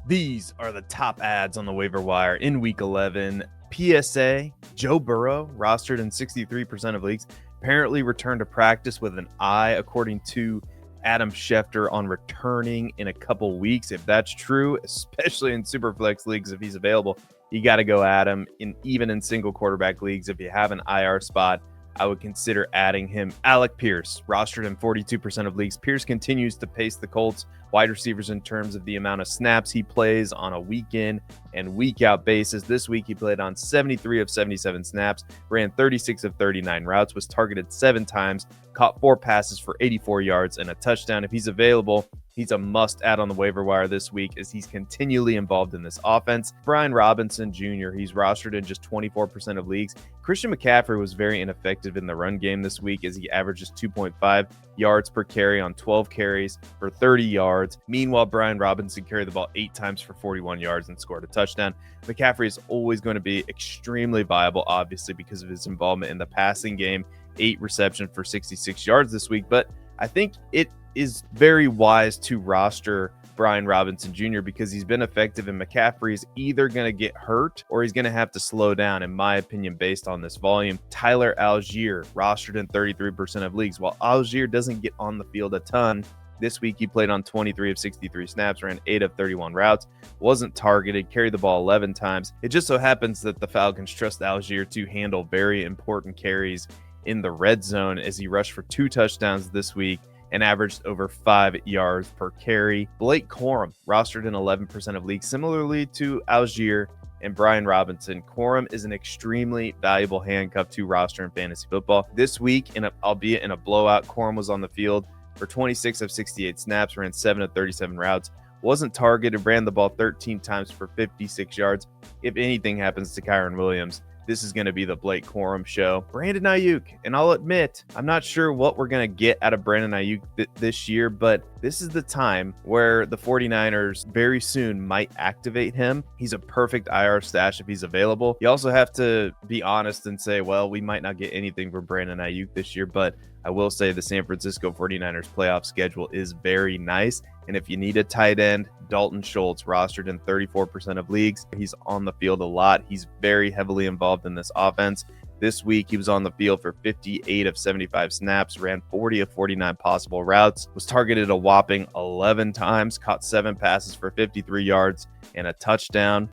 These are the top ads on the waiver wire in Week 11. PSA, Joe Burrow, rostered in 63% of leagues, apparently returned to practice with an eye, according to Adam Schefter, on returning in a couple weeks. If that's true, especially in Superflex leagues, if he's available, you got to go at him. Even in single quarterback leagues, if you have an IR spot, I would consider adding him. Alec Pierce, rostered in 42% of leagues. Pierce continues to pace the Colts wide receivers in terms of the amount of snaps he plays on a week in and week out basis. This week, he played on 73 of 77 snaps, ran 36 of 39 routes, was targeted 7 times, caught 4 passes for 84 yards and a touchdown. If he's available, he's a must add on the waiver wire this week as he's continually involved in this offense. Brian Robinson Jr., he's rostered in just 24% of leagues. Christian McCaffrey was very ineffective in the run game this week as he averages 2.5 yards per carry on 12 carries for 30 yards. Meanwhile, Brian Robinson carried the ball 8 times for 41 yards and scored a touchdown. McCaffrey is always going to be extremely viable, obviously, because of his involvement in the passing game. 8 receptions for 66 yards this week, but I think it is very wise to roster Brian Robinson Jr. because he's been effective, and McCaffrey is either going to get hurt or he's going to have to slow down, in my opinion, based on this volume. Tyler Algier, rostered in 33% of leagues. While Algier doesn't get on the field a ton, this week he played on 23 of 63 snaps, ran 8 of 31 routes, wasn't targeted, carried the ball 11 times. It just so happens that the Falcons trust Algier to handle very important carries in the red zone as he rushed for 2 touchdowns this week and averaged over 5 yards per carry. Blake Corum, rostered in 11% of leagues. Similarly to Algier and Brian Robinson, Corum is an extremely valuable handcuff to roster in fantasy football. This week, albeit in a blowout, Corum was on the field for 26 of 68 snaps, ran 7 of 37 routes, wasn't targeted, ran the ball 13 times for 56 yards. If anything happens to Kyren Williams, this is going to be the Blake Corum show. Brandon Ayuk, and I'll admit, I'm not sure what we're going to get out of Brandon Ayuk this year, but this is the time where the 49ers very soon might activate him. He's a perfect IR stash if he's available. You also have to be honest and say, well, we might not get anything from Brandon Ayuk this year, but I will say the San Francisco 49ers playoff schedule is very nice. And if you need a tight end, Dalton Schultz, rostered in 34% of leagues. He's on the field a lot. He's very heavily involved in this offense. This week, he was on the field for 58 of 75 snaps, ran 40 of 49 possible routes, was targeted a whopping 11 times, caught 7 passes for 53 yards and a touchdown.